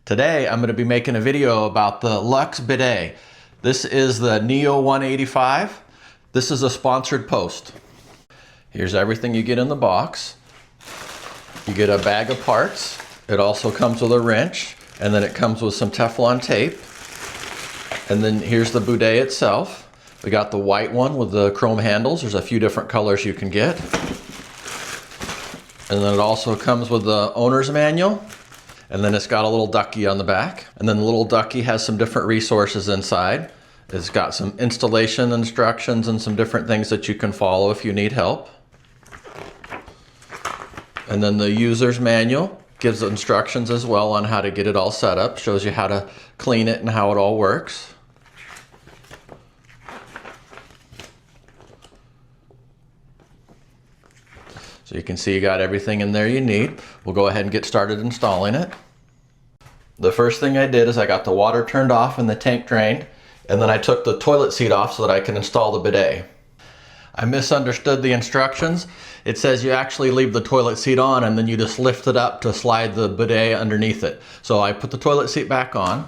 Today I'm going to be making a video about the LUXE Bidet. This is the Neo 185. This is a sponsored post. Here's everything you get in the box. You get a bag of parts. It also comes with a wrench, and then it comes with some Teflon tape. And then here's the bidet itself. We got the white one with the chrome handles. There's a few different colors you can get. And then it also comes with the owner's manual. And then it's got a little ducky on the back. And then the little ducky has some different resources inside. It's got some installation instructions and some different things that you can follow if you need help. And then the user's manual gives instructions as well on how to get it all set up. Shows you how to clean it and how it all works. So you can see you got everything in there you need. We'll go ahead and get started installing it. The first thing I did is I got the water turned off and the tank drained, and then I took the toilet seat off so that I can install the bidet. I misunderstood the instructions. It says you actually leave the toilet seat on and then you just lift it up to slide the bidet underneath it. So I put the toilet seat back on.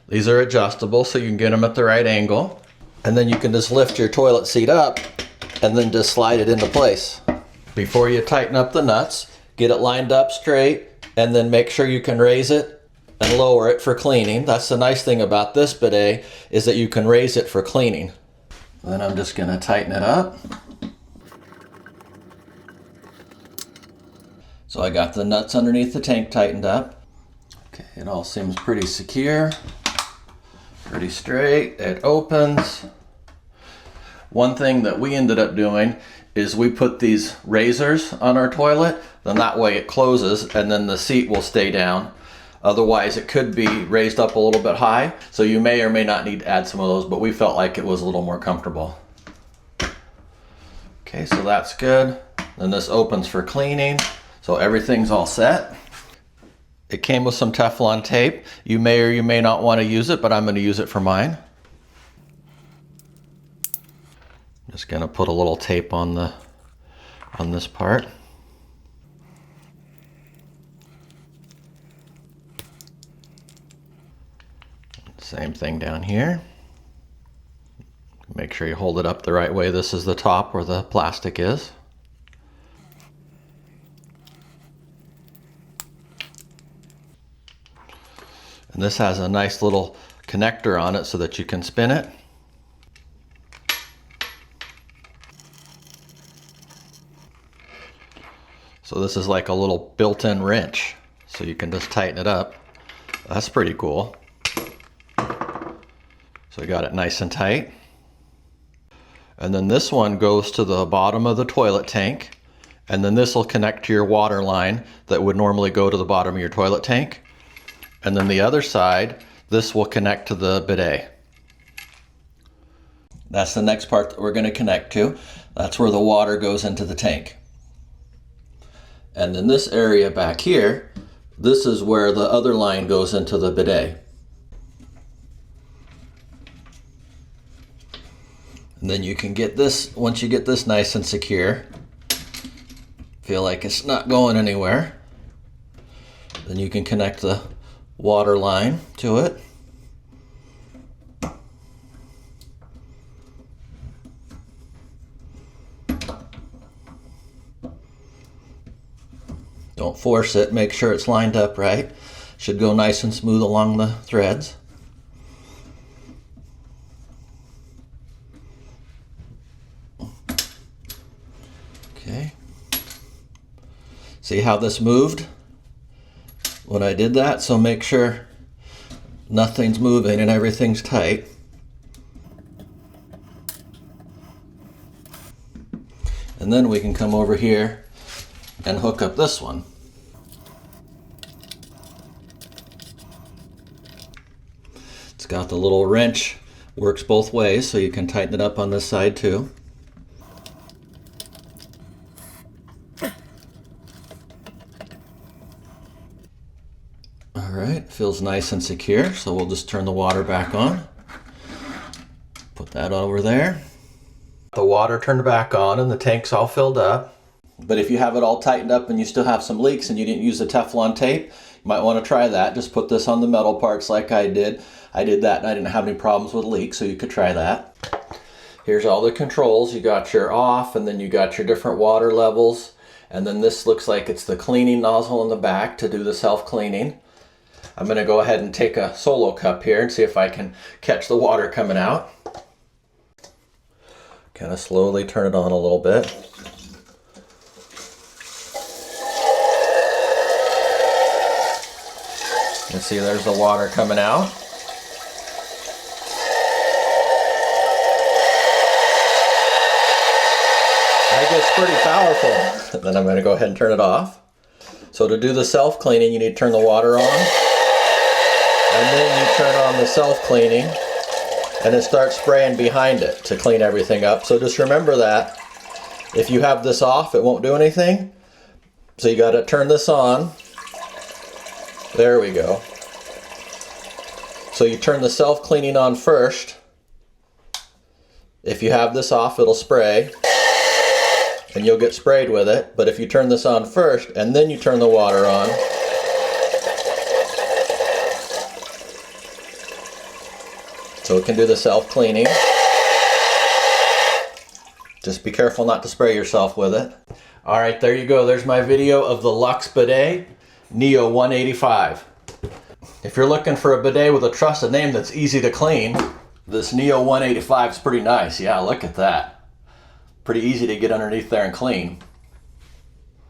These are adjustable so you can get them at the right angle. And then you can just lift your toilet seat up and then just slide it into place. Before you tighten up the nuts, get it lined up straight and then make sure you can raise it and lower it for cleaning. That's the nice thing about this bidet, is that you can raise it for cleaning. Then I'm just going to tighten it up. So I got the nuts underneath the tank tightened up. Okay, it all seems pretty secure, pretty straight. It opens. One thing that we ended up doing is we put these razors on our toilet, then that way it closes and then the seat will stay down. Otherwise it could be raised up a little bit high, so you may or may not need to add some of those, but we felt like it was a little more comfortable. Okay, so that's good. Then this opens for cleaning, so everything's all set. It came with some Teflon tape. You may or you may not want to use it, but I'm going to use it for mine. Just going to put a little tape on this part. Same thing down here. Make sure you hold it up the right way. This is the top where the plastic is. And this has a nice little connector on it so that you can spin it. So this is like a little built-in wrench, so you can just tighten it up. That's pretty cool. So I got it nice and tight. And then this one goes to the bottom of the toilet tank, and then this will connect to your water line that would normally go to the bottom of your toilet tank. And then the other side, this will connect to the bidet. That's the next part that we're going to connect to. That's where the water goes into the tank. And then this area back here, this is where the other line goes into the bidet. And then you can get this, once you get this nice and secure, feel like it's not going anywhere, then you can connect the water line to it. Don't force it, make sure it's lined up right. Should go nice and smooth along the threads. Okay. See how this moved when I did that? So make sure nothing's moving and everything's tight. And then we can come over here and hook up this one. It's got the little wrench, works both ways, so you can tighten it up on this side too. All right, feels nice and secure, so we'll just turn the water back on. Put that over there. The water turned back on and the tank's all filled up. But if you have it all tightened up and you still have some leaks and you didn't use the Teflon tape, Might want to try that. Just put this on the metal parts like I did. I did that and I didn't have any problems with leaks, so you could try that. Here's all the controls. You got your off, and then you got your different water levels. And then this looks like it's the cleaning nozzle in the back to do the self-cleaning. I'm going to go ahead and take a solo cup here and see if I can catch the water coming out. Kind of slowly turn it on a little bit. You see there's the water coming out. That gets pretty powerful. Then I'm going to go ahead and turn it off. So to do the self-cleaning, you need to turn the water on. And then you turn on the self-cleaning. And it starts spraying behind it to clean everything up. So just remember that. If you have this off, it won't do anything. So you got to turn this on. There we go. So you turn the self-cleaning on first. If you have this off, it'll spray. And you'll get sprayed with it. But if you turn this on first, and then you turn the water on, so it can do the self-cleaning. Just be careful not to spray yourself with it. All right, there you go. There's my video of the LUXE Bidet Neo 185. If you're looking for a bidet with a trusted name that's easy to clean, this Neo 185 is pretty nice. Yeah, look at that. Pretty easy to get underneath there and clean.